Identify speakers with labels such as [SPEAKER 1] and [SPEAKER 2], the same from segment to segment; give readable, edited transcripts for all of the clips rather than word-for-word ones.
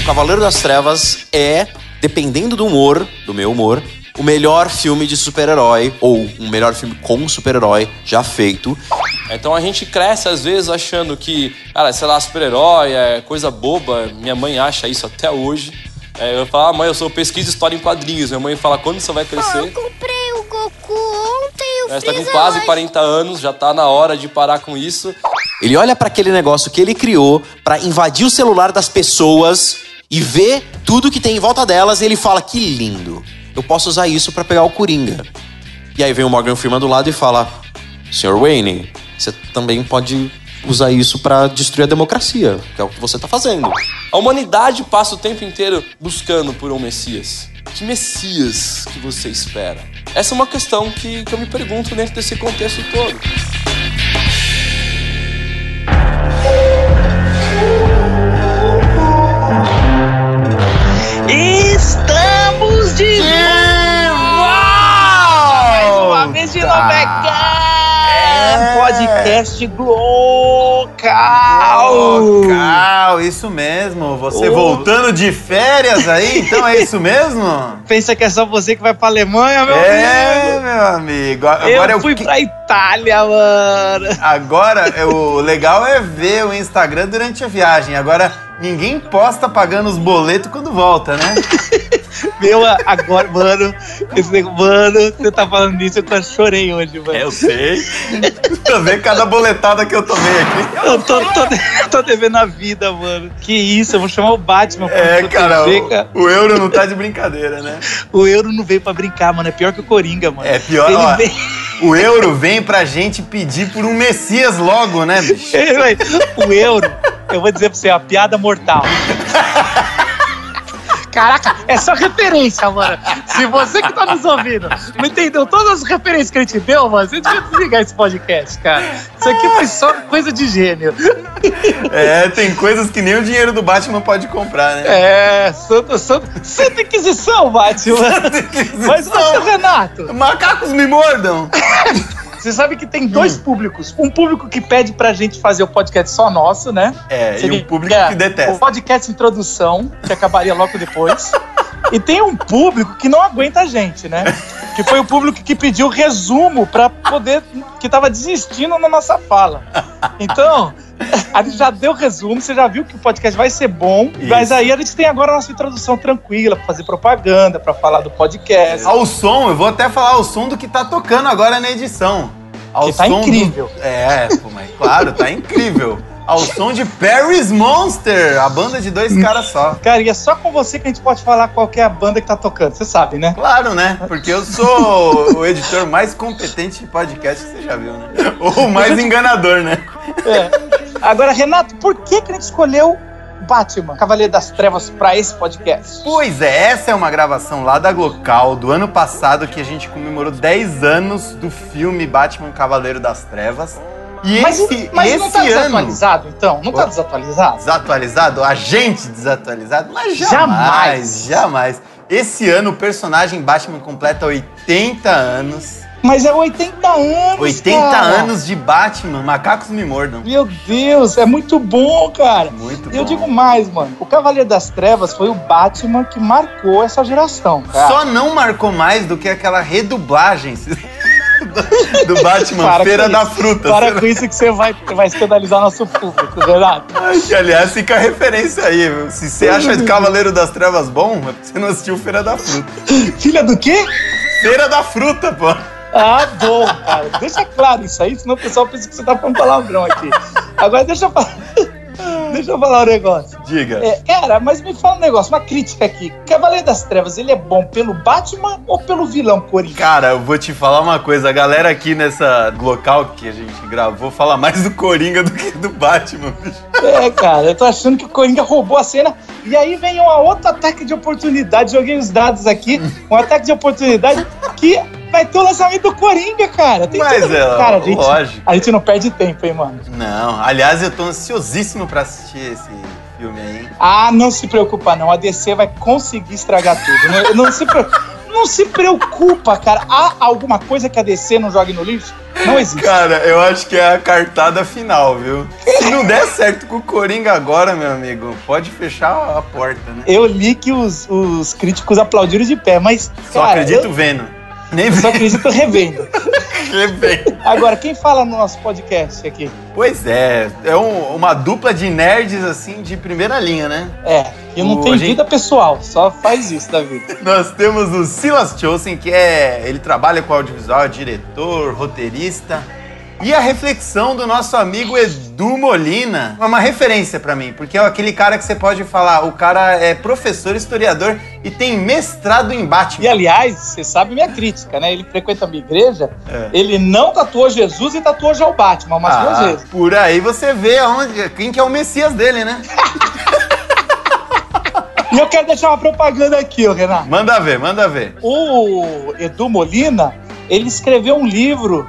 [SPEAKER 1] Cavaleiro das Trevas é, dependendo do humor, do meu humor, o melhor filme de super-herói, ou um melhor filme com super-herói já feito.
[SPEAKER 2] Então a gente cresce, às vezes, achando que, cara, sei lá, super-herói é coisa boba. Minha mãe acha isso até hoje. Eu falo, mãe, eu sou pesquisa de história em quadrinhos. Minha mãe fala, quando você vai crescer?
[SPEAKER 3] Eu comprei o Goku ontem, o
[SPEAKER 2] Você tá com
[SPEAKER 3] Freeza
[SPEAKER 2] quase
[SPEAKER 3] hoje.
[SPEAKER 2] 40 anos, já tá na hora de parar com isso.
[SPEAKER 1] Ele olha pra aquele negócio que ele criou pra invadir o celular das pessoas e ver tudo que tem em volta delas e ele fala, que lindo. Eu posso usar isso pra pegar o Coringa. E aí vem o Morgan Freeman do lado e fala, Sr. Wayne, você também pode usar isso pra destruir a democracia, que é o que você tá fazendo.
[SPEAKER 2] A humanidade passa o tempo inteiro buscando por um Messias. Que Messias que você espera? Essa é uma questão que eu me pergunto dentro desse contexto todo.
[SPEAKER 4] Estamos de volta! Mais uma vez de Novecast! Podcast Glocal!
[SPEAKER 5] Isso mesmo. Você voltando de férias aí, então é isso mesmo?
[SPEAKER 4] Pensa que é só você que vai pra Alemanha, meu amigo?
[SPEAKER 5] Meu amigo. Agora
[SPEAKER 4] eu fui pra Itália, mano.
[SPEAKER 5] Agora, o legal é ver o Instagram durante a viagem. Agora, ninguém posta pagando os boletos quando volta, né?
[SPEAKER 4] Meu, agora, mano, você tá falando disso, eu quase chorei hoje, mano.
[SPEAKER 5] Eu sei. Tô vendo cada boletada que eu tomei aqui.
[SPEAKER 4] Eu tô devendo a vida, mano. Que isso, eu vou chamar o Batman pra
[SPEAKER 5] É,
[SPEAKER 4] me
[SPEAKER 5] cara,
[SPEAKER 4] proteger, cara.
[SPEAKER 5] o euro não tá de brincadeira, né?
[SPEAKER 4] O euro não veio pra brincar, mano. É pior que o Coringa, mano.
[SPEAKER 5] É pior,
[SPEAKER 4] Ele
[SPEAKER 5] ó.
[SPEAKER 4] vem...
[SPEAKER 5] O euro vem pra gente pedir por um Messias logo, né, bicho?
[SPEAKER 4] O euro, eu vou dizer pra você, é uma piada mortal. Caraca, é só referência, mano. Se você que tá nos ouvindo não entendeu todas as referências que a gente deu, mano, você devia desligar esse podcast, cara. Isso aqui foi só coisa de gênio.
[SPEAKER 5] É, tem coisas que nem o dinheiro do Batman pode comprar, né?
[SPEAKER 4] É, Santa Inquisição, Batman. Mas você, Renato...
[SPEAKER 5] Macacos me mordam!
[SPEAKER 4] Você sabe que tem dois públicos. Um público que pede pra gente fazer o podcast só nosso, né?
[SPEAKER 5] É,
[SPEAKER 4] Seria,
[SPEAKER 5] e um público que detesta.
[SPEAKER 4] O podcast introdução, que acabaria logo depois. E tem um público que não aguenta a gente, né? Que foi o público que pediu resumo pra poder... Que tava desistindo na nossa fala. Então, a gente já deu resumo, você já viu que o podcast vai ser bom.
[SPEAKER 5] Isso.
[SPEAKER 4] Mas aí a gente tem agora a nossa introdução tranquila, pra fazer propaganda, pra falar do podcast.
[SPEAKER 5] Ao som, eu vou até falar o som do que tá tocando agora na edição. Ao
[SPEAKER 4] Que tá
[SPEAKER 5] som
[SPEAKER 4] incrível.
[SPEAKER 5] Mas claro, tá incrível. Ao som de Paris Monster, a banda de dois caras só.
[SPEAKER 4] Cara, e é só com você que a gente pode falar qual que é a banda que tá tocando, você sabe, né?
[SPEAKER 5] Claro, né? Porque eu sou o editor mais competente de podcast que você já viu, né? Ou mais enganador, né?
[SPEAKER 4] É. Agora, Renato, por que a gente escolheu Batman, Cavaleiro das Trevas, pra esse podcast?
[SPEAKER 5] Pois é, essa é uma gravação lá da Glocal do ano passado que a gente comemorou 10 anos do filme Batman Cavaleiro das Trevas. E
[SPEAKER 4] Mas não tá
[SPEAKER 5] esse ano...
[SPEAKER 4] desatualizado, então? Não tá desatualizado?
[SPEAKER 5] Desatualizado? A gente desatualizado? Mas
[SPEAKER 4] Jamais.
[SPEAKER 5] jamais. Esse ano o personagem Batman completa 80 anos.
[SPEAKER 4] Mas é 80 anos,
[SPEAKER 5] 80
[SPEAKER 4] cara.
[SPEAKER 5] anos de Batman, macacos me mordam.
[SPEAKER 4] Meu Deus, é muito bom, cara.
[SPEAKER 5] Muito bom.
[SPEAKER 4] Eu digo mais, mano. O Cavaleiro das Trevas foi o Batman que marcou essa geração, cara.
[SPEAKER 5] Só não marcou mais do que aquela redublagem do Batman,
[SPEAKER 4] Para
[SPEAKER 5] Feira
[SPEAKER 4] com
[SPEAKER 5] da
[SPEAKER 4] isso.
[SPEAKER 5] Fruta.
[SPEAKER 4] Para com isso que você vai escandalizar nosso público, Renato.
[SPEAKER 5] Que, aliás, fica a referência aí, viu? Se você acha o Cavaleiro das Trevas bom, é porque você não assistiu Feira da Fruta.
[SPEAKER 4] Filha do quê?
[SPEAKER 5] Feira da Fruta, pô.
[SPEAKER 4] Ah, bom, cara. Deixa claro isso aí, senão o pessoal pensa que você tá falando palavrão aqui. Agora deixa eu falar um negócio.
[SPEAKER 5] Diga.
[SPEAKER 4] Cara, mas me fala um negócio, uma crítica aqui. Cavaleiro das Trevas, ele é bom pelo Batman ou pelo vilão Coringa?
[SPEAKER 5] Cara, eu vou te falar uma coisa. A galera aqui nessa local que a gente gravou fala mais do Coringa do que do Batman, bicho.
[SPEAKER 4] Cara, eu tô achando que o Coringa roubou a cena. E aí vem um outro ataque de oportunidade. Joguei os dados aqui. Um ataque de oportunidade que vai ter o lançamento do Coringa, cara.
[SPEAKER 5] Mas
[SPEAKER 4] cara,
[SPEAKER 5] lógico.
[SPEAKER 4] A gente não perde tempo, hein, mano?
[SPEAKER 5] Não, aliás, eu tô ansiosíssimo pra assistir esse filme aí, hein?
[SPEAKER 4] Ah, não se preocupa não, a DC vai conseguir estragar tudo. Não se preocupa, cara. Há alguma coisa que a DC não jogue no lixo? Não existe.
[SPEAKER 5] Cara, eu acho que é a cartada final, viu? Se não der certo com o Coringa agora, meu amigo, pode fechar a porta, né?
[SPEAKER 4] Eu li que os críticos aplaudiram de pé, mas,
[SPEAKER 5] Só
[SPEAKER 4] cara,
[SPEAKER 5] acredito vendo. Nem
[SPEAKER 4] eu só acredito revendo.
[SPEAKER 5] vendo.
[SPEAKER 4] Agora, quem fala no nosso podcast aqui?
[SPEAKER 5] Pois é uma dupla de nerds, assim, de primeira linha, né?
[SPEAKER 4] E não tem vida pessoal, só faz isso da vida.
[SPEAKER 5] Nós temos o Silas Chosen, que ele trabalha com audiovisual, é diretor, roteirista. E a reflexão do nosso amigo Edu Molina é uma referência pra mim, porque é aquele cara que você pode falar, o cara é professor, historiador e tem mestrado em Batman.
[SPEAKER 4] E, aliás, você sabe minha crítica, né? Ele frequenta a minha igreja, ele não tatuou Jesus e tatuou já o Batman umas 2 vezes.
[SPEAKER 5] Por aí você vê quem que é o Messias dele, né?
[SPEAKER 4] E eu quero deixar uma propaganda aqui, Renato.
[SPEAKER 5] Manda ver.
[SPEAKER 4] O Edu Molina, ele escreveu um livro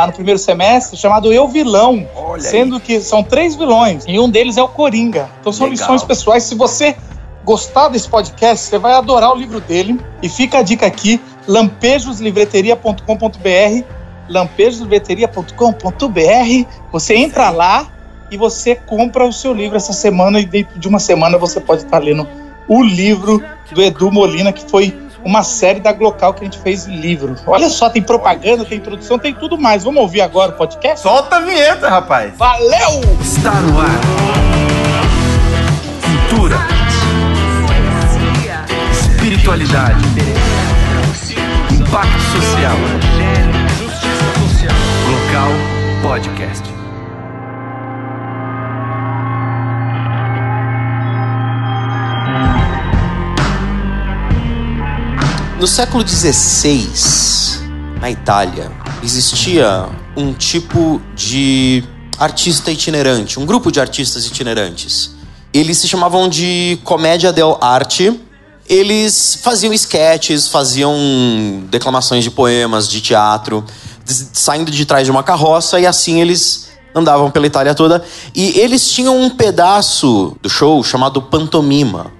[SPEAKER 4] no primeiro semestre chamado Eu Vilão, sendo que são 3 vilões e um deles é o Coringa. Então são lições pessoais. Se você gostar desse podcast, você vai adorar o livro dele. E fica a dica aqui, lampejoslivreteria.com.br, lampejoslivreteria.com.br. Você entra lá e você compra o seu livro essa semana e dentro de uma semana você pode estar lendo o livro do Edu Molina, que foi uma série da Glocal que a gente fez em livro. Olha só, tem propaganda, tem introdução, tem tudo mais. Vamos ouvir agora o podcast?
[SPEAKER 5] Solta a vinheta, rapaz.
[SPEAKER 4] Valeu!
[SPEAKER 6] Está no ar. Cultura. Espiritualidade. Impacto social. Glocal Podcast.
[SPEAKER 1] No século XVI, na Itália, existia um tipo de artista itinerante, um grupo de artistas itinerantes. Eles se chamavam de Commedia dell'arte. Eles faziam esquetes, faziam declamações de poemas, de teatro, saindo de trás de uma carroça, e assim eles andavam pela Itália toda. E eles tinham um pedaço do show chamado pantomima,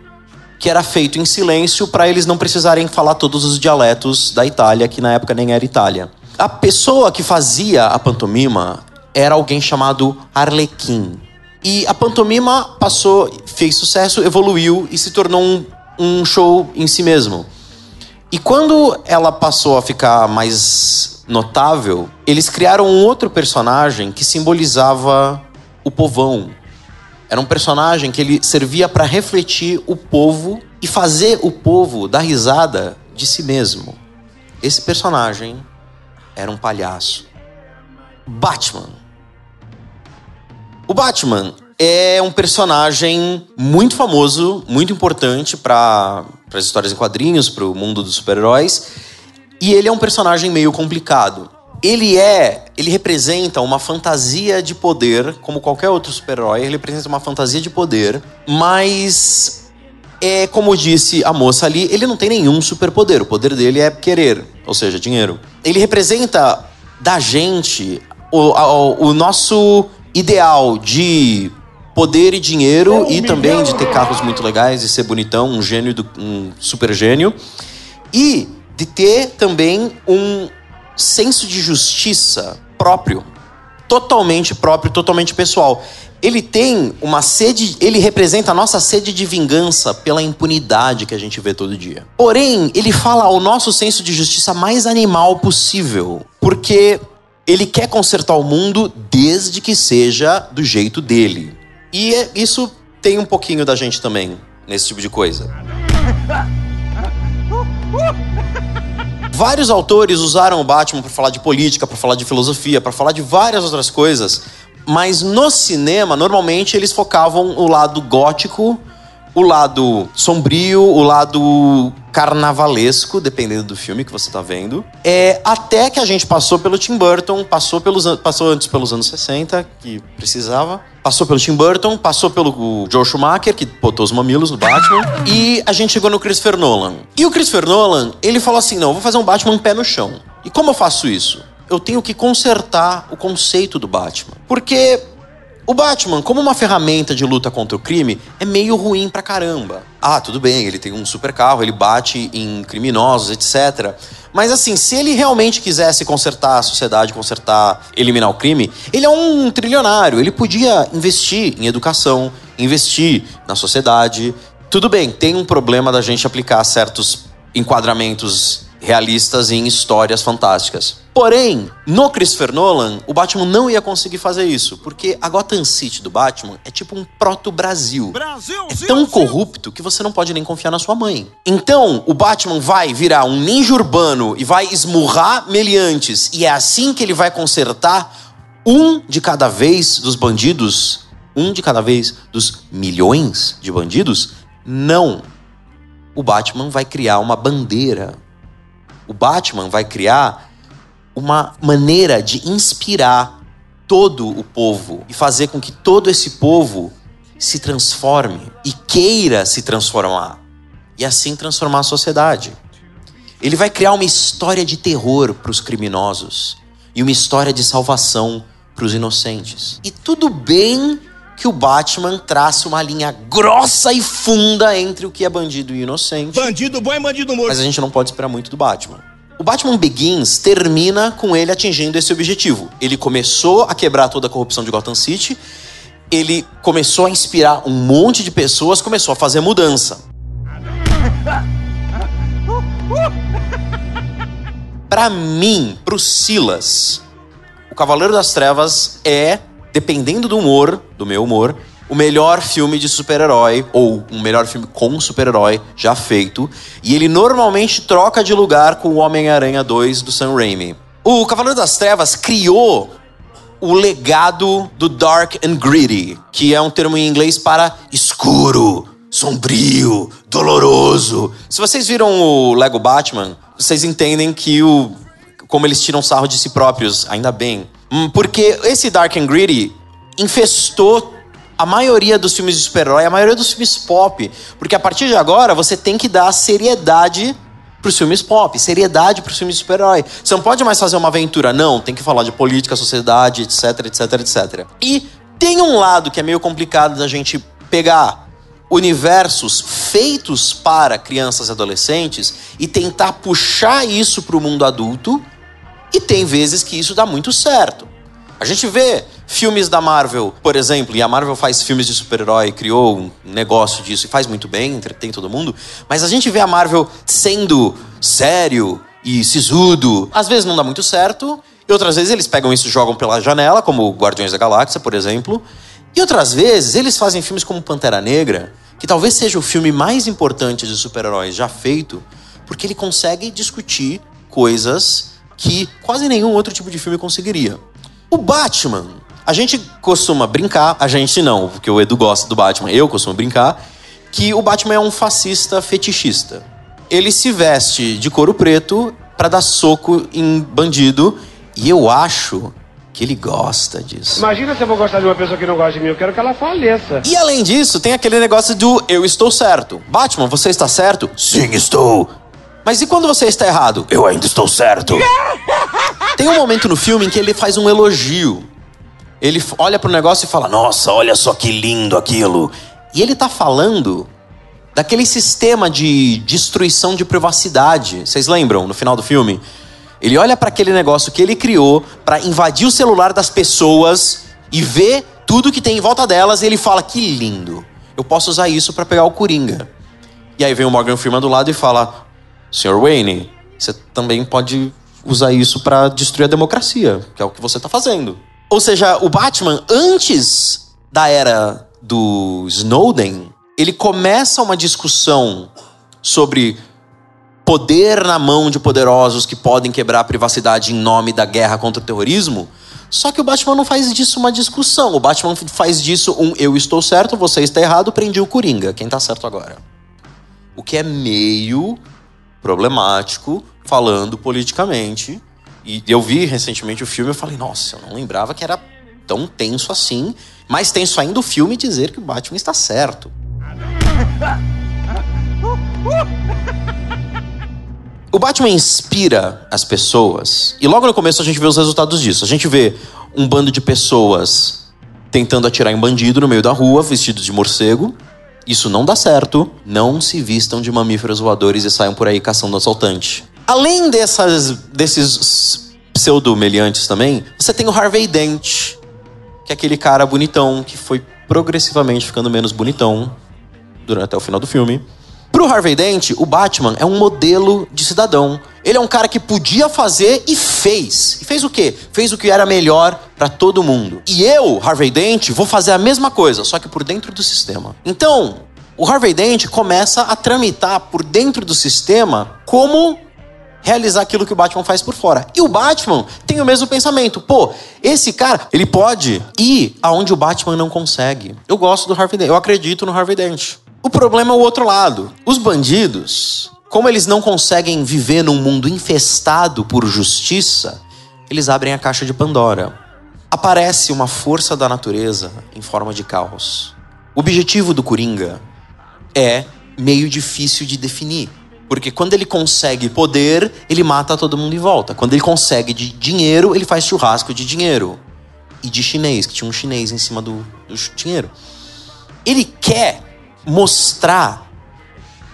[SPEAKER 1] que era feito em silêncio para eles não precisarem falar todos os dialetos da Itália, que na época nem era Itália. A pessoa que fazia a pantomima era alguém chamado Arlequim. E a pantomima fez sucesso, evoluiu e se tornou um show em si mesmo. E quando ela passou a ficar mais notável, eles criaram um outro personagem que simbolizava o povão. Era um personagem que ele servia para refletir o povo e fazer o povo dar risada de si mesmo. Esse personagem era um palhaço. Batman. O Batman é um personagem muito famoso, muito importante para as histórias em quadrinhos, para o mundo dos super-heróis. E ele é um personagem meio complicado. Ele representa uma fantasia de poder, como qualquer outro super-herói, ele representa uma fantasia de poder, mas, como disse a moça ali, ele não tem nenhum superpoder, o poder dele é querer, ou seja, dinheiro. Ele representa da gente o nosso ideal de poder e dinheiro, e também de ter carros muito legais, e ser bonitão, um super gênio, e de ter também um senso de justiça próprio, totalmente pessoal. Ele tem uma sede, ele representa a nossa sede de vingança pela impunidade que a gente vê todo dia. Porém, ele fala ao nosso senso de justiça mais animal possível, porque ele quer consertar o mundo desde que seja do jeito dele. E isso tem um pouquinho da gente também, nesse tipo de coisa. Vários autores usaram o Batman para falar de política, para falar de filosofia, para falar de várias outras coisas, mas no cinema, normalmente, eles focavam o lado gótico, o lado sombrio, o lado carnavalesco, dependendo do filme que você tá vendo. Até que a gente passou pelo Tim Burton, passou antes pelos anos 60, que precisava. Passou pelo Tim Burton, passou pelo Joel Schumacher, que botou os mamilos no Batman. E a gente chegou no Christopher Nolan. E o Christopher Nolan, ele falou assim, não, eu vou fazer um Batman pé no chão. E como eu faço isso? Eu tenho que consertar o conceito do Batman. Porque o Batman, como uma ferramenta de luta contra o crime, é meio ruim pra caramba. Ah, tudo bem, ele tem um super carro, ele bate em criminosos, etc. Mas assim, se ele realmente quisesse consertar a sociedade, eliminar o crime, ele é um trilionário. Ele podia investir em educação, investir na sociedade. Tudo bem, tem um problema da gente aplicar certos enquadramentos realistas em histórias fantásticas. Porém, no Christopher Nolan, o Batman não ia conseguir fazer isso, porque a Gotham City do Batman é tipo um proto-Brasil. É tão corrupto que você não pode nem confiar na sua mãe. Então, o Batman vai virar um ninja urbano e vai esmurrar meliantes, e é assim que ele vai consertar um de cada vez dos bandidos? Um de cada vez dos milhões de bandidos? Não. O Batman vai criar uma bandeira. O Batman vai criar uma maneira de inspirar todo o povo e fazer com que todo esse povo se transforme e queira se transformar. E assim transformar a sociedade. Ele vai criar uma história de terror para os criminosos e uma história de salvação para os inocentes. E tudo bem que o Batman traça uma linha grossa e funda entre o que é bandido e inocente.
[SPEAKER 7] Bandido bom e bandido morto.
[SPEAKER 1] Mas a gente não pode esperar muito do Batman. O Batman Begins termina com ele atingindo esse objetivo. Ele começou a quebrar toda a corrupção de Gotham City, ele começou a inspirar um monte de pessoas, começou a fazer mudança. Pra mim, pro Silas, o Cavaleiro das Trevas é, dependendo do humor, do meu humor, o melhor filme de super-herói, ou um melhor filme com super-herói já feito. E ele normalmente troca de lugar com o Homem-Aranha 2 do Sam Raimi. O Cavaleiro das Trevas criou o legado do Dark and Gritty, que é um termo em inglês para escuro, sombrio, doloroso. Se vocês viram o Lego Batman, vocês entendem que como eles tiram sarro de si próprios, ainda bem. Porque esse Dark and Gritty infestou a maioria dos filmes de super-herói, a maioria dos filmes pop. Porque a partir de agora, você tem que dar seriedade pros filmes pop, seriedade pros filmes de super-herói. Você não pode mais fazer uma aventura, não. Tem que falar de política, sociedade, etc, etc, etc. E tem um lado que é meio complicado da gente pegar universos feitos para crianças e adolescentes e tentar puxar isso pro mundo adulto. E tem vezes que isso dá muito certo. A gente vê filmes da Marvel, por exemplo, e a Marvel faz filmes de super-herói, criou um negócio disso e faz muito bem, entretém todo mundo, mas a gente vê a Marvel sendo sério e sisudo. Às vezes não dá muito certo, e outras vezes eles pegam isso e jogam pela janela, como Guardiões da Galáxia, por exemplo. E outras vezes eles fazem filmes como Pantera Negra, que talvez seja o filme mais importante de super-heróis já feito, porque ele consegue discutir coisas que quase nenhum outro tipo de filme conseguiria. O Batman, a gente costuma brincar, a gente não, porque o Edu gosta do Batman, eu costumo brincar, que o Batman é um fascista fetichista. Ele se veste de couro preto pra dar soco em bandido, e eu acho que ele gosta disso.
[SPEAKER 8] Imagina se eu vou gostar de uma pessoa que não gosta de mim, eu quero que ela faleça.
[SPEAKER 1] E além disso, tem aquele negócio do eu estou certo. Batman, você está certo? Sim, estou. Mas e quando você está errado? Eu ainda estou certo. Tem um momento no filme em que ele faz um elogio. Ele olha pro negócio e fala, nossa, olha só que lindo aquilo. E ele tá falando daquele sistema de destruição de privacidade. Vocês lembram, no final do filme? Ele olha para aquele negócio que ele criou para invadir o celular das pessoas e ver tudo que tem em volta delas e ele fala, que lindo. Eu posso usar isso para pegar o Coringa. E aí vem o Morgan Freeman do lado e fala, Sr. Wayne, você também pode usar isso para destruir a democracia, que é o que você tá fazendo. Ou seja, o Batman, antes da era do Snowden, ele começa uma discussão sobre poder na mão de poderosos que podem quebrar a privacidade em nome da guerra contra o terrorismo. Só que o Batman não faz disso uma discussão. O Batman faz disso um eu estou certo, você está errado, prendi o Coringa. Quem tá certo agora? O que é meio problemático, falando politicamente. E eu vi recentemente o filme e falei, nossa, eu não lembrava que era tão tenso assim. Mais tenso ainda o filme dizer que o Batman está certo. O Batman inspira as pessoas. E logo no começo a gente vê os resultados disso. A gente vê um bando de pessoas tentando atirar em bandido no meio da rua, vestidos de morcego. Isso não dá certo. Não se vistam de mamíferos voadores e saiam por aí caçando assaltante. Além desses pseudo-meliantes também, você tem o Harvey Dent, que é aquele cara bonitão, que foi progressivamente ficando menos bonitão até o final do filme. Pro Harvey Dent, o Batman é um modelo de cidadão. Ele é um cara que podia fazer e fez. E fez o quê? Fez o que era melhor pra todo mundo. E eu, Harvey Dent, vou fazer a mesma coisa, só que por dentro do sistema. Então, o Harvey Dent começa a tramitar por dentro do sistema como realizar aquilo que o Batman faz por fora. E o Batman tem o mesmo pensamento. Pô, esse cara, ele pode ir aonde o Batman não consegue. Eu gosto do Harvey Dent, eu acredito no Harvey Dent. O problema é o outro lado. Os bandidos, como eles não conseguem viver num mundo infestado por justiça, eles abrem a caixa de Pandora. Aparece uma força da natureza em forma de caos. O objetivo do Coringa é meio difícil de definir. Porque quando ele consegue poder, ele mata todo mundo em volta. Quando ele consegue de dinheiro, ele faz churrasco de dinheiro. E de chinês, que tinha um chinês em cima do dinheiro. Ele quer mostrar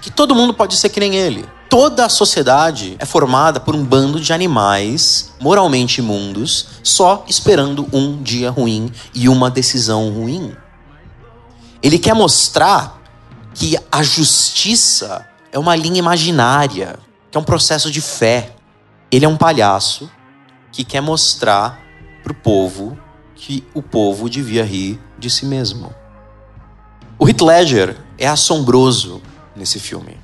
[SPEAKER 1] que todo mundo pode ser que nem ele. Toda a sociedade é formada por um bando de animais moralmente imundos, só esperando um dia ruim e uma decisão ruim. Ele quer mostrar que a justiça é uma linha imaginária, que é um processo de fé. Ele é um palhaço que quer mostrar pro povo que o povo devia rir de si mesmo. O Heath Ledger é assombroso nesse filme.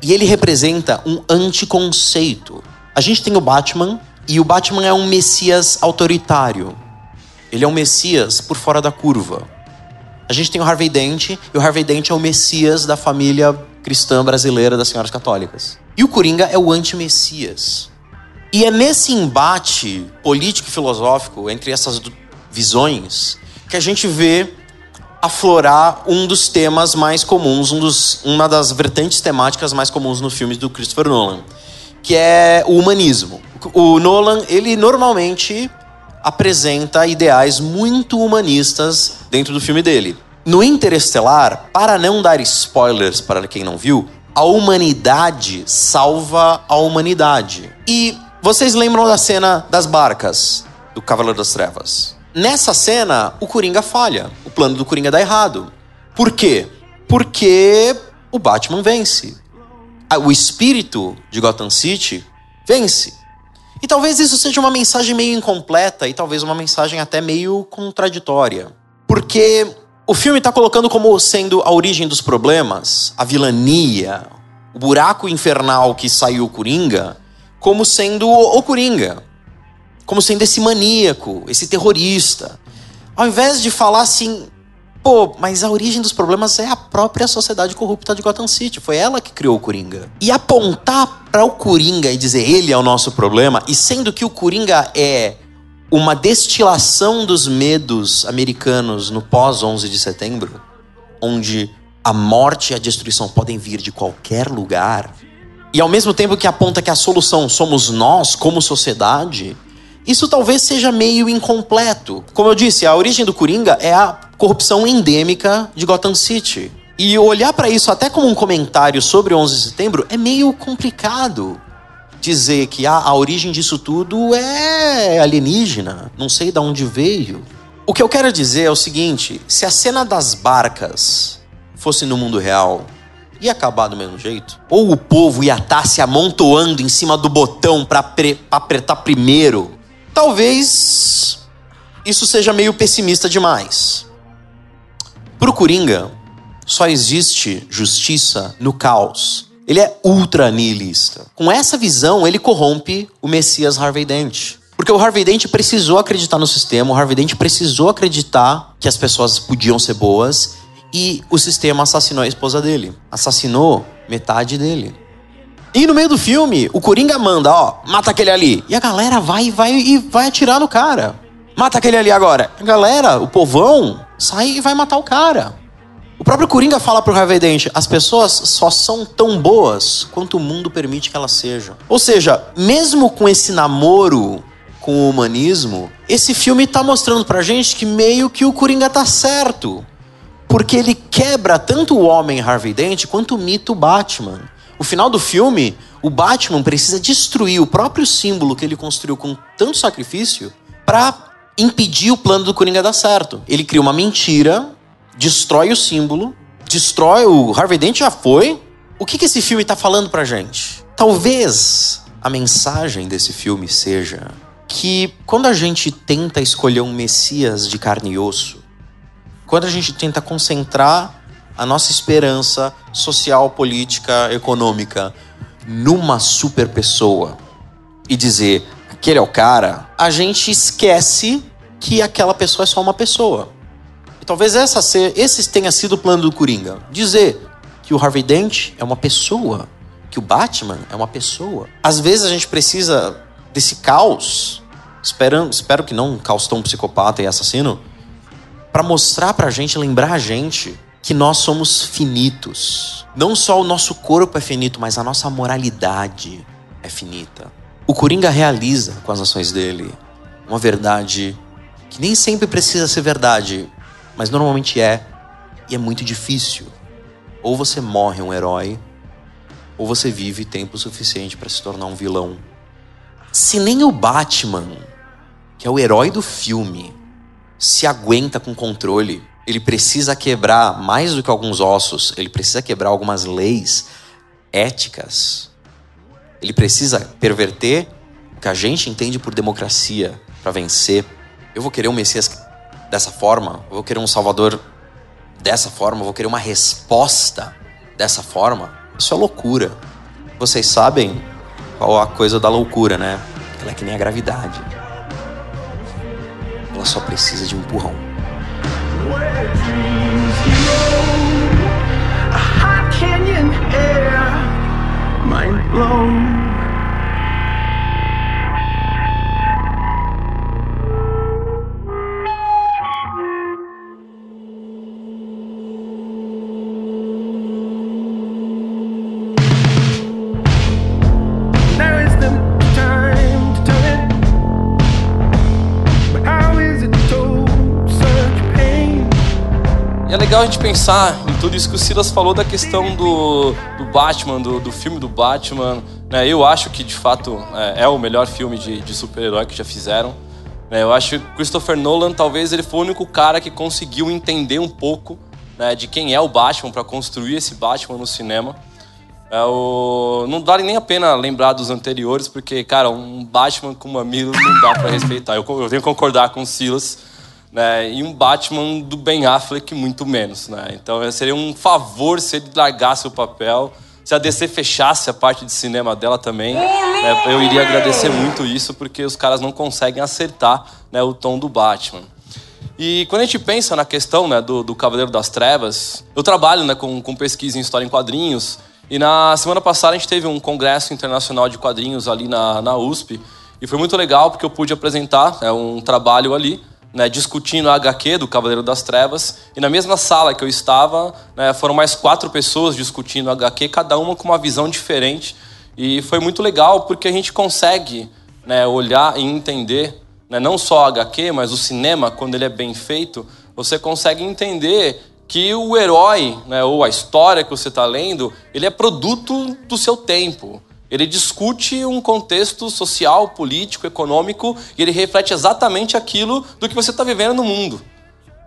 [SPEAKER 1] E ele representa um anticonceito. A gente tem o Batman, e o Batman é um messias autoritário. Ele é um messias por fora da curva. A gente tem o Harvey Dent, e o Harvey Dent é o messias da família cristã brasileira das senhoras católicas. E o Coringa é o anti-messias. E é nesse embate político e filosófico entre essas visões que a gente vê aflorar um dos temas mais comuns, uma das vertentes temáticas mais comuns nos filmes do Christopher Nolan, que é o humanismo. O Nolan, ele normalmente apresenta ideais muito humanistas dentro do filme dele. No Interestelar, para não dar spoilers para quem não viu, a humanidade salva a humanidade. E vocês lembram da cena das barcas do Cavaleiro das Trevas? Nessa cena, o Coringa falha. O plano do Coringa dá errado. Por quê? Porque o Batman vence. O espírito de Gotham City vence. E talvez isso seja uma mensagem meio incompleta e talvez uma mensagem até meio contraditória. Porque o filme está colocando como sendo a origem dos problemas, a vilania, o buraco infernal que saiu o Coringa, como sendo o Coringa. Como sendo esse maníaco, esse terrorista. Ao invés de falar assim, pô, mas a origem dos problemas é a própria sociedade corrupta de Gotham City. Foi ela que criou o Coringa. E apontar para o Coringa e dizer ele é o nosso problema, e sendo que o Coringa é uma destilação dos medos americanos no pós-11 de setembro, onde a morte e a destruição podem vir de qualquer lugar, e ao mesmo tempo que aponta que a solução somos nós como sociedade, isso talvez seja meio incompleto. Como eu disse, a origem do Coringa é a corrupção endêmica de Gotham City. E olhar para isso até como um comentário sobre o 11 de setembro é meio complicado. Dizer que a origem disso tudo é alienígena, não sei de onde veio. O que eu quero dizer é o seguinte, se a cena das barcas fosse no mundo real, ia acabar do mesmo jeito? Ou o povo ia estar se amontoando em cima do botão para apertar primeiro? Talvez isso seja meio pessimista demais. Pro Coringa, só existe justiça no caos. Ele é ultra nihilista. Com essa visão, ele corrompe o Messias Harvey Dent. Porque o Harvey Dent precisou acreditar no sistema, o Harvey Dent precisou acreditar que as pessoas podiam ser boas, e o sistema assassinou a esposa dele. Assassinou metade dele. E no meio do filme, o Coringa manda, mata aquele ali. E a galera vai atirar no cara. Mata aquele ali agora. A galera, o povão, sai e vai matar o cara. O próprio Coringa fala pro Harvey Dent, as pessoas só são tão boas quanto o mundo permite que elas sejam. Ou seja, mesmo com esse namoro com o humanismo, esse filme tá mostrando pra gente que meio que o Coringa tá certo. Porque ele quebra tanto o homem Harvey Dent quanto o mito Batman. O final do filme, o Batman precisa destruir o próprio símbolo que ele construiu com tanto sacrifício pra impedir o plano do Coringa dar certo. Ele cria uma mentira, destrói o símbolo, destrói o Harvey Dent já foi. O que esse filme tá falando pra gente? Talvez a mensagem desse filme seja que quando a gente tenta escolher um Messias de carne e osso, quando a gente tenta concentrar a nossa esperança social, política, econômica numa super pessoa e dizer, aquele é o cara, a gente esquece que aquela pessoa é só uma pessoa. E talvez esse tenha sido o plano do Coringa. Dizer que o Harvey Dent é uma pessoa, que o Batman é uma pessoa. Às vezes a gente precisa desse caos, espero que não um caos tão psicopata e assassino, para mostrar pra gente, lembrar a gente que nós somos finitos. Não só o nosso corpo é finito, mas a nossa moralidade é finita. O Coringa realiza com as ações dele uma verdade que nem sempre precisa ser verdade, mas normalmente é, e é muito difícil. Ou você morre um herói, ou você vive tempo suficiente para se tornar um vilão. Se nem o Batman, que é o herói do filme, se aguenta com controle, ele precisa quebrar mais do que alguns ossos, ele precisa quebrar algumas leis éticas. Ele precisa perverter o que a gente entende por democracia para vencer. Eu vou querer um Messias dessa forma, eu vou querer um Salvador dessa forma, eu vou querer uma resposta dessa forma. Isso é loucura. Vocês sabem qual a coisa da loucura, né? Ela é que nem a gravidade. Ela só precisa de um empurrão.
[SPEAKER 2] E é legal a gente pensar em tudo isso que o Silas falou da questão do Batman, do filme do Batman. Né? Eu acho que, de fato, é o melhor filme de super-herói que já fizeram. Né? Eu acho que Christopher Nolan, talvez, ele foi o único cara que conseguiu entender um pouco, né, de quem é o Batman para construir esse Batman no cinema. Não vale nem a pena lembrar dos anteriores, porque, cara, um Batman com mamilo não dá para respeitar. Eu venho concordar com o Silas. Né, e um Batman do Ben Affleck muito menos, né? Então seria um favor se ele largasse o papel, se a DC fechasse a parte de cinema dela também, né, eu iria agradecer muito isso, porque os caras não conseguem acertar, né, o tom do Batman. E quando a gente pensa na questão, né, do Cavaleiro das Trevas, eu trabalho, né, com pesquisa em história em quadrinhos, e na semana passada a gente teve um congresso internacional de quadrinhos ali na USP, e foi muito legal porque eu pude apresentar um trabalho ali, né, discutindo a HQ do Cavaleiro das Trevas, e na mesma sala que eu estava, né, foram mais 4 pessoas discutindo a HQ, cada uma com uma visão diferente, e foi muito legal porque a gente consegue, né, olhar e entender, né, não só a HQ, mas o cinema, quando ele é bem feito, você consegue entender que o herói, né, ou a história que você está lendo, ele é produto do seu tempo. Ele discute um contexto social, político, econômico, e ele reflete exatamente aquilo do que você está vivendo no mundo.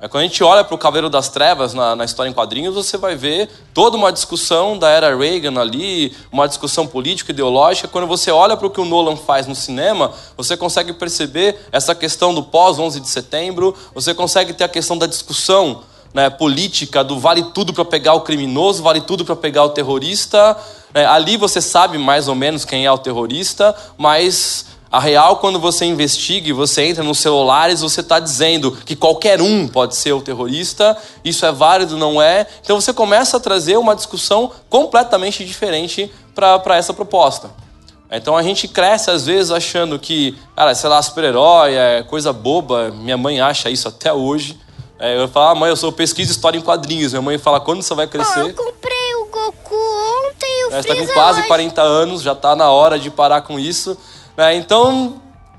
[SPEAKER 2] Quando a gente olha para o Cavaleiro das Trevas na história em quadrinhos, você vai ver toda uma discussão da era Reagan ali, uma discussão político-ideológica. Quando você olha para o que o Nolan faz no cinema, você consegue perceber essa questão do pós-11 de setembro, você consegue ter a questão da discussão, né, política do vale tudo para pegar o criminoso, vale tudo para pegar o terrorista. Ali você sabe mais ou menos quem é o terrorista, mas a real, quando você investiga e você entra nos celulares, você está dizendo que qualquer um pode ser o terrorista, isso é válido, não é? Então você começa a trazer uma discussão completamente diferente para essa proposta. Então a gente cresce às vezes achando que, cara, sei lá, super-herói é coisa boba, minha mãe acha isso até hoje. Eu falo, mãe, eu sou pesquisa e história em quadrinhos. Minha mãe fala, quando você vai crescer?
[SPEAKER 3] Eu comprei o Goku ontem, o
[SPEAKER 2] Você
[SPEAKER 3] Freeza
[SPEAKER 2] está com quase
[SPEAKER 3] hoje.
[SPEAKER 2] 40 anos, já está na hora de parar com isso. Então,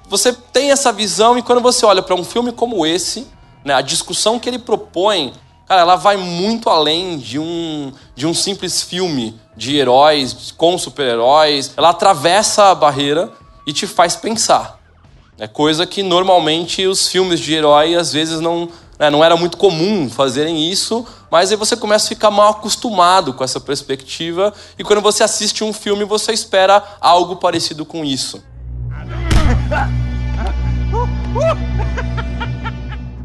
[SPEAKER 2] você tem essa visão e quando você olha para um filme como esse, né, a discussão que ele propõe cara, ela vai muito além de um simples filme de heróis com super-heróis. Ela atravessa a barreira e te faz pensar. É coisa que normalmente os filmes de herói às vezes não era muito comum fazerem isso, mas aí você começa a ficar mal acostumado com essa perspectiva e quando você assiste um filme você espera algo parecido com isso.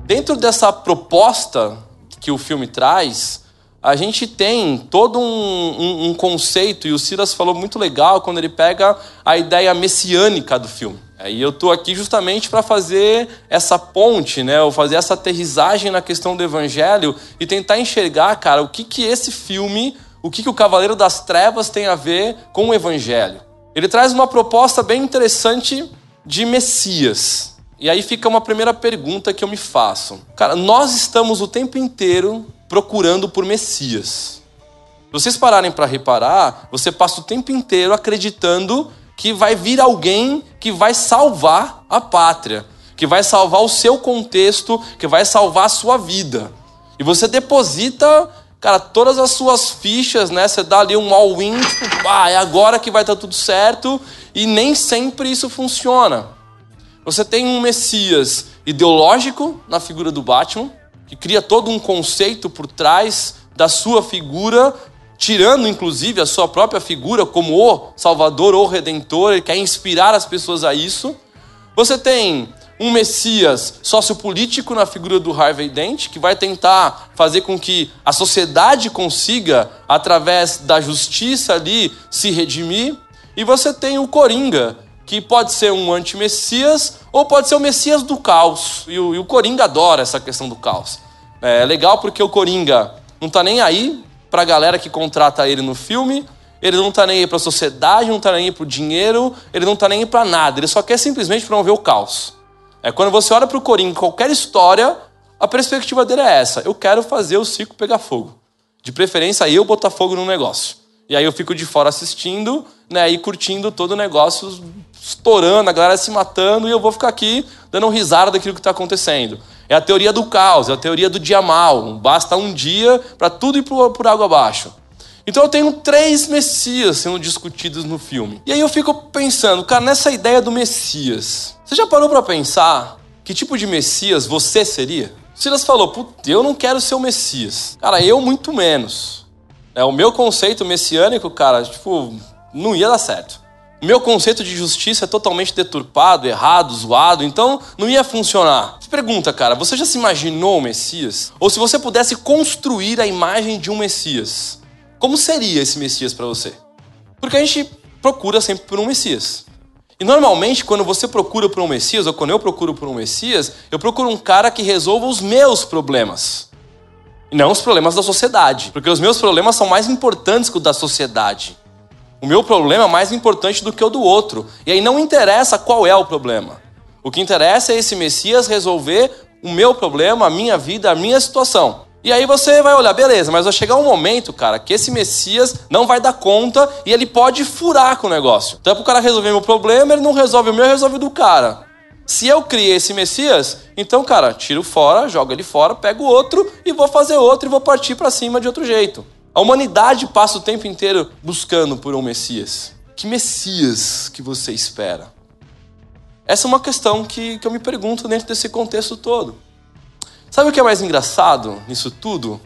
[SPEAKER 2] Dentro dessa proposta que o filme traz, a gente tem todo um conceito, e o Silas falou muito legal quando ele pega a ideia messiânica do filme. E eu estou aqui justamente para fazer essa ponte, né? Ou fazer essa aterrissagem na questão do evangelho e tentar enxergar, cara, o que esse filme, o que o Cavaleiro das Trevas tem a ver com o evangelho. Ele traz uma proposta bem interessante de Messias. E aí fica uma primeira pergunta que eu me faço. Cara, nós estamos o tempo inteiro procurando por Messias. Se vocês pararem para reparar, você passa o tempo inteiro acreditando que vai vir alguém que vai salvar a pátria, que vai salvar o seu contexto, que vai salvar a sua vida. E você deposita, cara, todas as suas fichas, né? Você dá ali um all-in, tipo, é agora que vai estar tudo certo, e nem sempre isso funciona. Você tem um Messias ideológico na figura do Batman, que cria todo um conceito por trás da sua figura, tirando inclusive a sua própria figura como o Salvador ou Redentor. Ele quer inspirar as pessoas a isso. Você tem um Messias sociopolítico na figura do Harvey Dent, que vai tentar fazer com que a sociedade consiga, através da justiça ali, se redimir. E você tem o Coringa, que pode ser um anti-Messias ou pode ser o Messias do caos. E o Coringa adora essa questão do caos. É legal porque o Coringa não tá nem aí pra galera que contrata ele no filme, ele não tá nem aí pra sociedade, não tá nem aí pro dinheiro, ele não tá nem aí pra nada, ele só quer simplesmente promover o caos. Quando você olha pro Coringa em qualquer história, a perspectiva dele é essa: eu quero fazer o circo pegar fogo. De preferência eu botar fogo no negócio. E aí eu fico de fora assistindo, né, e curtindo todo o negócio estourando, a galera se matando, e eu vou ficar aqui dando risada daquilo que está acontecendo. É a teoria do caos, é a teoria do dia mal. Basta um dia para tudo ir por água abaixo. Então eu tenho 3 Messias sendo discutidos no filme. E aí eu fico pensando, cara, nessa ideia do Messias. Você já parou para pensar que tipo de Messias você seria? Silas falou, putz, eu não quero ser o Messias. Cara, eu muito menos. O meu conceito messiânico, cara, tipo, não ia dar certo. O meu conceito de justiça é totalmente deturpado, errado, zoado, então não ia funcionar. Você pergunta, cara, você já se imaginou o Messias? Ou se você pudesse construir a imagem de um Messias, como seria esse Messias para você? Porque a gente procura sempre por um Messias. E normalmente, quando você procura por um Messias, ou quando eu procuro por um Messias, eu procuro um cara que resolva os meus problemas. E não os problemas da sociedade. Porque os meus problemas são mais importantes que o da sociedade. O meu problema é mais importante do que o do outro. E aí não interessa qual é o problema. O que interessa é esse Messias resolver o meu problema, a minha vida, a minha situação. E aí você vai olhar, beleza, mas vai chegar um momento, cara, que esse Messias não vai dar conta e ele pode furar com o negócio. Então, para o cara resolver meu problema, ele não resolve o meu, resolve o do cara. Se eu criei esse Messias, então, cara, tiro fora, jogo ele fora, pego outro e vou fazer outro e vou partir para cima de outro jeito. A humanidade passa o tempo inteiro buscando por um Messias. Que Messias que você espera? Essa é uma questão que eu me pergunto dentro desse contexto todo. Sabe o que é mais engraçado nisso tudo?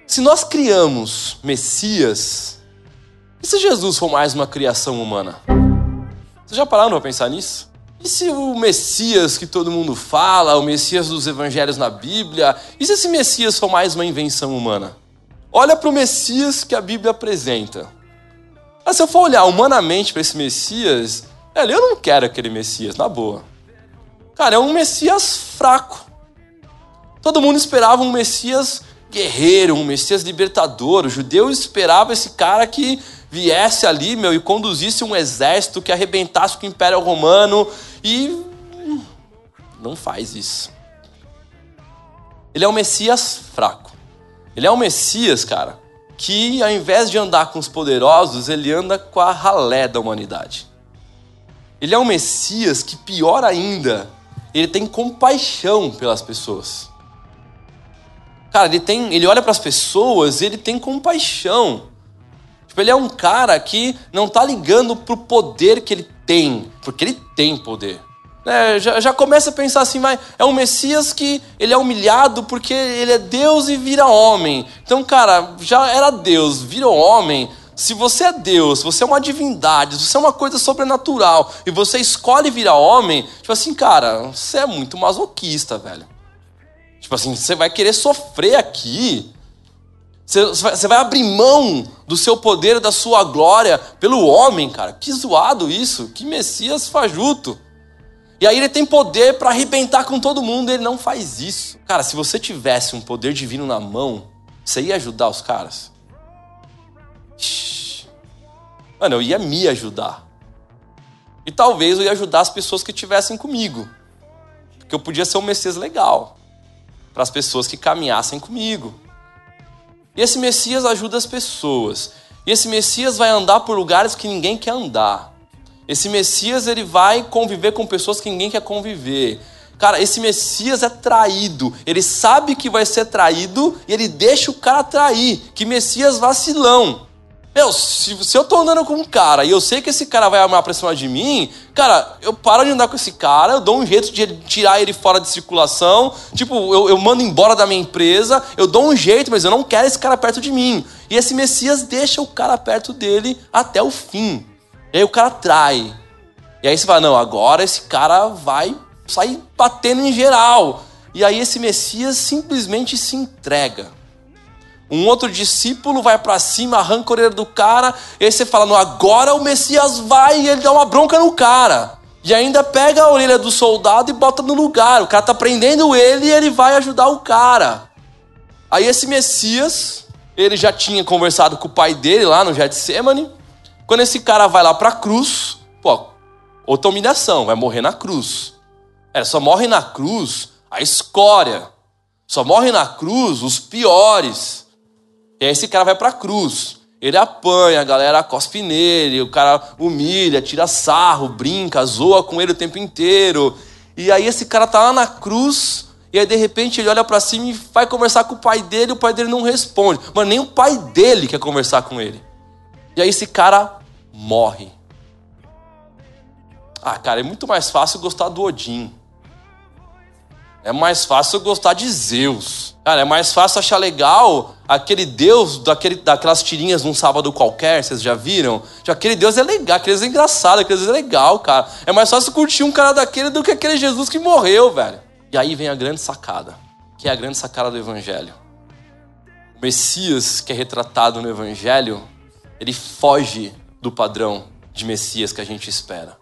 [SPEAKER 2] Se nós criamos Messias, e se Jesus for mais uma criação humana? Vocês já pararam para pensar nisso? E se o Messias que todo mundo fala, o Messias dos evangelhos na Bíblia, e se esse Messias for mais uma invenção humana? Olha para o Messias que a Bíblia apresenta. Mas se eu for olhar humanamente para esse Messias, eu não quero aquele Messias, na boa. Cara, é um Messias fraco. Todo mundo esperava um Messias guerreiro, um Messias libertador. O judeu esperava esse cara que viesse ali, e conduzisse um exército que arrebentasse com o Império Romano. E não faz isso. Ele é um Messias fraco. Ele é um Messias, cara, que ao invés de andar com os poderosos, ele anda com a ralé da humanidade. Ele é um Messias que, pior ainda, ele tem compaixão pelas pessoas. Cara, ele olha pras pessoas e ele tem compaixão. Tipo, ele é um cara que não tá ligando pro poder que ele tem, porque ele tem poder. Já começa a pensar assim, é um Messias que ele é humilhado porque ele é Deus e vira homem. Então, cara, já era Deus, virou homem. Se você é Deus, você é uma divindade, você é uma coisa sobrenatural e você escolhe virar homem, tipo assim, cara, você é muito masoquista, velho. Tipo assim, você vai querer sofrer aqui. Você vai abrir mão do seu poder, da sua glória pelo homem, cara. Que zoado isso, que Messias fajuto. E aí ele tem poder pra arrebentar com todo mundo e ele não faz isso. Cara, se você tivesse um poder divino na mão, você ia ajudar os caras? Mano, eu ia me ajudar. E talvez eu ia ajudar as pessoas que estivessem comigo. Porque eu podia ser um Messias legal para as pessoas que caminhassem comigo. E esse Messias ajuda as pessoas. E esse Messias vai andar por lugares que ninguém quer andar. Esse Messias, ele vai conviver com pessoas que ninguém quer conviver. Cara, esse Messias é traído. Ele sabe que vai ser traído e ele deixa o cara trair. Que Messias vacilão. Meu, se eu tô andando com um cara e eu sei que esse cara vai amar pra cima de mim, cara, eu paro de andar com esse cara, eu dou um jeito de tirar ele fora de circulação. Tipo, eu mando embora da minha empresa, eu dou um jeito, mas eu não quero esse cara perto de mim. E esse Messias deixa o cara perto dele até o fim. E aí o cara trai. E aí você fala, não, agora esse cara vai sair batendo em geral. E aí esse Messias simplesmente se entrega. Um outro discípulo vai pra cima, arranca a orelha do cara. E aí você fala, não, agora o Messias vai e ele dá uma bronca no cara. E ainda pega a orelha do soldado e bota no lugar. O cara tá prendendo ele e ele vai ajudar o cara. Aí esse Messias, ele já tinha conversado com o pai dele lá no Getsemane. Quando esse cara vai lá pra cruz, pô, outra humilhação, vai morrer na cruz. Só morre na cruz a escória. Só morre na cruz os piores. E aí esse cara vai pra cruz. Ele apanha, a galera cospe nele, o cara humilha, tira sarro, brinca, zoa com ele o tempo inteiro. E aí esse cara tá lá na cruz, e aí de repente ele olha pra cima e vai conversar com o pai dele não responde. Mas nem o pai dele quer conversar com ele. E aí esse cara morre. Ah, cara, é muito mais fácil gostar do Odin. É mais fácil gostar de Zeus. Cara, é mais fácil achar legal aquele Deus daquelas tirinhas num sábado qualquer, vocês já viram? Aquele Deus é legal, aquele Deus é engraçado, aquele Deus é legal, cara. É mais fácil curtir um cara daquele do que aquele Jesus que morreu, velho. E aí vem a grande sacada, que é a grande sacada do Evangelho. O Messias que é retratado no Evangelho, ele foge do padrão de Messias que a gente espera.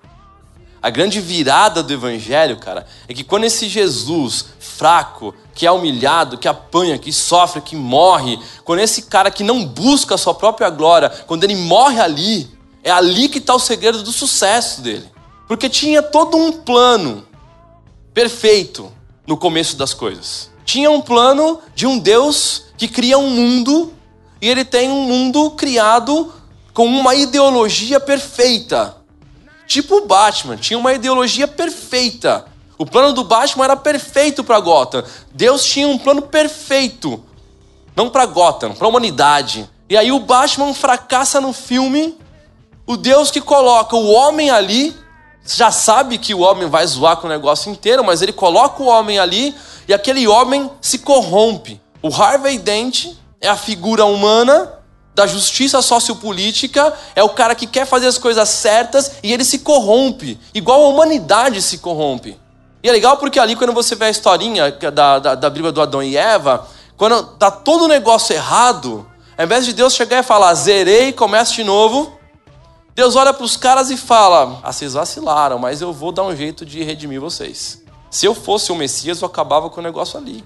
[SPEAKER 2] A grande virada do Evangelho, cara, é que quando esse Jesus fraco, que é humilhado, que apanha, que sofre, que morre, quando esse cara que não busca a sua própria glória, quando ele morre ali, é ali que está o segredo do sucesso dele. Porque tinha todo um plano perfeito no começo das coisas. Tinha um plano de um Deus que cria um mundo, e ele tem um mundo criado com uma ideologia perfeita. Tipo o Batman, tinha uma ideologia perfeita. O plano do Batman era perfeito para Gotham. Deus tinha um plano perfeito. Não para Gotham, para a humanidade. E aí o Batman fracassa no filme. O Deus que coloca o homem ali, já sabe que o homem vai zoar com o negócio inteiro, mas ele coloca o homem ali e aquele homem se corrompe. O Harvey Dent é a figura humana da justiça sociopolítica, é o cara que quer fazer as coisas certas e ele se corrompe, igual a humanidade se corrompe. E é legal porque ali, quando você vê a historinha da Bíblia do Adão e Eva, quando tá todo o negócio errado, ao invés de Deus chegar e falar, zerei, começa de novo, Deus olha para os caras e fala, vocês vacilaram, mas eu vou dar um jeito de redimir vocês. Se eu fosse o Messias, eu acabava com o negócio ali.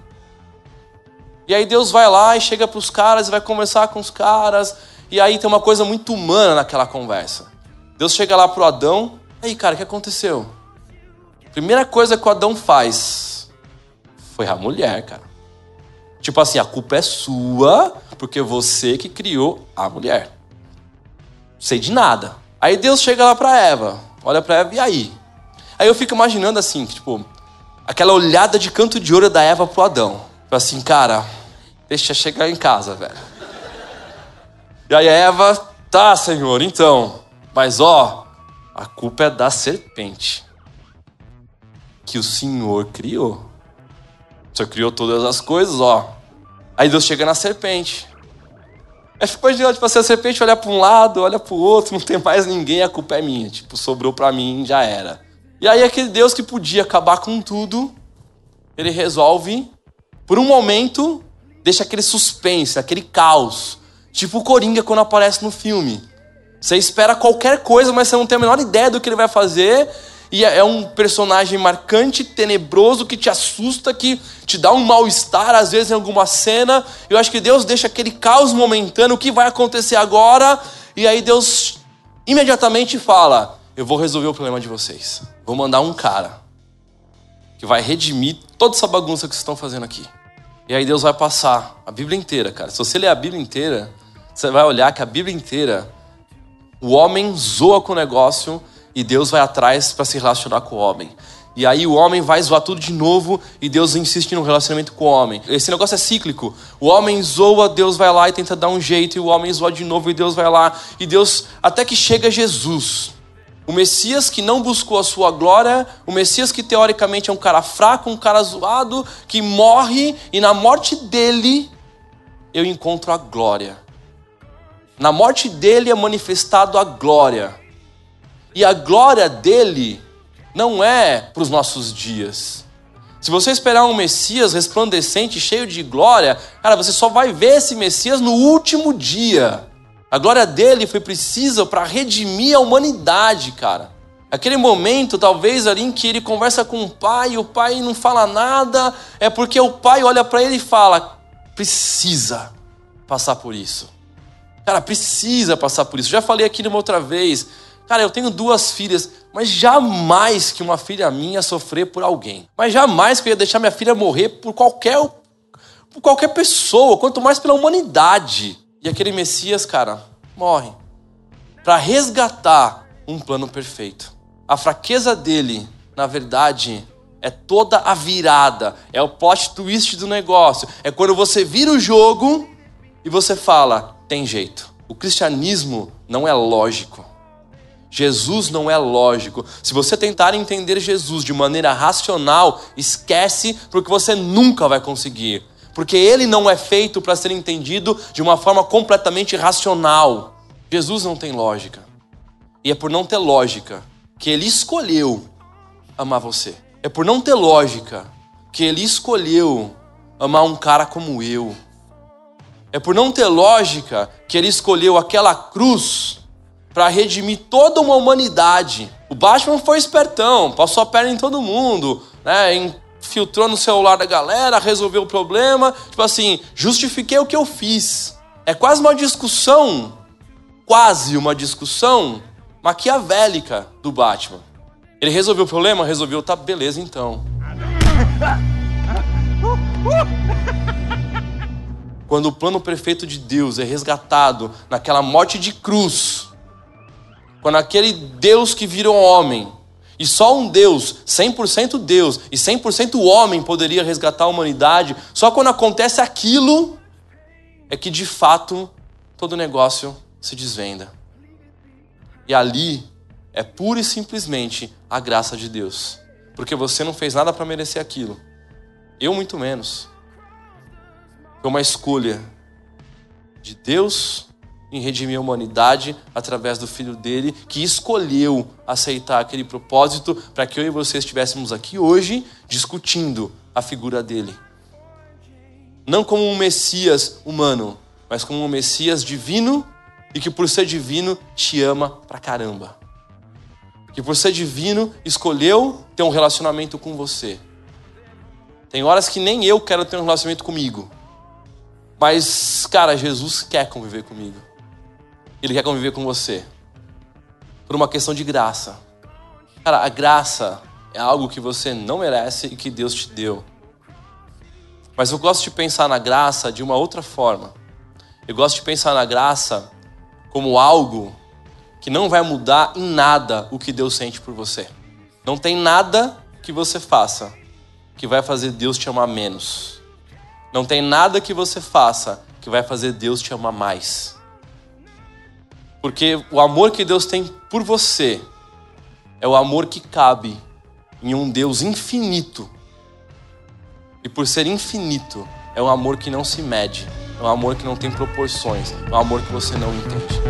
[SPEAKER 2] E aí Deus vai lá e chega para os caras e vai conversar com os caras. E aí tem uma coisa muito humana naquela conversa. Deus chega lá pro Adão. E aí, cara, o que aconteceu? Primeira coisa que o Adão faz foi a mulher, cara. Tipo assim, a culpa é sua, porque você que criou a mulher. Não sei de nada. Aí Deus chega lá pra Eva. Olha pra Eva, e aí? Aí eu fico imaginando assim, tipo, aquela olhada de canto de ouro da Eva pro Adão. Tipo assim, cara, deixa chegar em casa, velho. E aí a Eva, tá, Senhor, então. Mas ó, a culpa é da serpente. Que o Senhor criou. O Senhor criou todas as coisas, ó. Aí Deus chega na serpente. Aí fica imaginando, tipo assim, a serpente olha para um lado, olha para o outro, não tem mais ninguém, a culpa é minha. Tipo, sobrou para mim, já era. E aí aquele Deus que podia acabar com tudo, ele resolve, por um momento, deixa aquele suspense, aquele caos. Tipo o Coringa quando aparece no filme. Você espera qualquer coisa, mas você não tem a menor ideia do que ele vai fazer. E é um personagem marcante, tenebroso, que te assusta, que te dá um mal-estar, às vezes, em alguma cena. Eu acho que Deus deixa aquele caos momentâneo, o que vai acontecer agora? E aí Deus imediatamente fala, eu vou resolver o problema de vocês. Vou mandar um cara que vai redimir toda essa bagunça que vocês estão fazendo aqui. E aí Deus vai passar a Bíblia inteira, cara. Se você ler a Bíblia inteira, você vai olhar que a Bíblia inteira, o homem zoa com o negócio e Deus vai atrás para se relacionar com o homem. E aí o homem vai zoar tudo de novo e Deus insiste no relacionamento com o homem. Esse negócio é cíclico. O homem zoa, Deus vai lá e tenta dar um jeito. E o homem zoa de novo e Deus vai lá. E Deus, até que chega Jesus. O Messias que não buscou a sua glória. O Messias que teoricamente é um cara fraco, um cara zoado, que morre. E na morte dele, eu encontro a glória. Na morte dele é manifestado a glória. E a glória dele não é para os nossos dias. Se você esperar um Messias resplandecente, cheio de glória, cara, você só vai ver esse Messias no último dia. A glória dele foi precisa para redimir a humanidade, cara. Aquele momento, talvez, ali em que ele conversa com o pai, e o pai não fala nada, é porque o pai olha para ele e fala, precisa passar por isso. Cara, precisa passar por isso. Já falei aqui numa outra vez. Cara, eu tenho 2 filhas, mas jamais que uma filha minha ia sofrer por alguém. Mas jamais que eu ia deixar minha filha morrer por qualquer pessoa, quanto mais pela humanidade. E aquele Messias, cara, morre para resgatar um plano perfeito. A fraqueza dele, na verdade, é toda a virada. É o plot twist do negócio. É quando você vira o jogo e você fala, tem jeito. O cristianismo não é lógico. Jesus não é lógico. Se você tentar entender Jesus de maneira racional, esquece, porque você nunca vai conseguir. Porque ele não é feito para ser entendido de uma forma completamente racional. Jesus não tem lógica. E é por não ter lógica que ele escolheu amar você. É por não ter lógica que ele escolheu amar um cara como eu. É por não ter lógica que ele escolheu aquela cruz para redimir toda uma humanidade. O Batman foi espertão, passou a perna em todo mundo, né? Infiltrou no celular da galera, resolveu o problema. Tipo assim, justifiquei o que eu fiz. É quase uma discussão maquiavélica do Batman. Ele resolveu o problema? Resolveu, tá, beleza então. Quando o plano perfeito de Deus é resgatado naquela morte de cruz, quando aquele Deus que virou homem, e só um Deus, 100% Deus e 100% homem poderia resgatar a humanidade, só quando acontece aquilo é que de fato todo negócio se desvenda. E ali é pura e simplesmente a graça de Deus. Porque você não fez nada para merecer aquilo. Eu muito menos. Foi uma escolha de Deus em redimir a humanidade através do Filho dele, que escolheu aceitar aquele propósito para que eu e você estivéssemos aqui hoje discutindo a figura dele. Não como um Messias humano, mas como um Messias divino e que por ser divino te ama pra caramba. Que por ser divino escolheu ter um relacionamento com você. Tem horas que nem eu quero ter um relacionamento comigo. Mas, cara, Jesus quer conviver comigo. Ele quer conviver com você. Por uma questão de graça. Cara, a graça é algo que você não merece e que Deus te deu. Mas eu gosto de pensar na graça de uma outra forma. Eu gosto de pensar na graça como algo que não vai mudar em nada o que Deus sente por você. Não tem nada que você faça que vai fazer Deus te amar menos. Não tem nada que você faça que vai fazer Deus te amar mais. Porque o amor que Deus tem por você é o amor que cabe em um Deus infinito. E por ser infinito, é um amor que não se mede. É um amor que não tem proporções. É um amor que você não entende.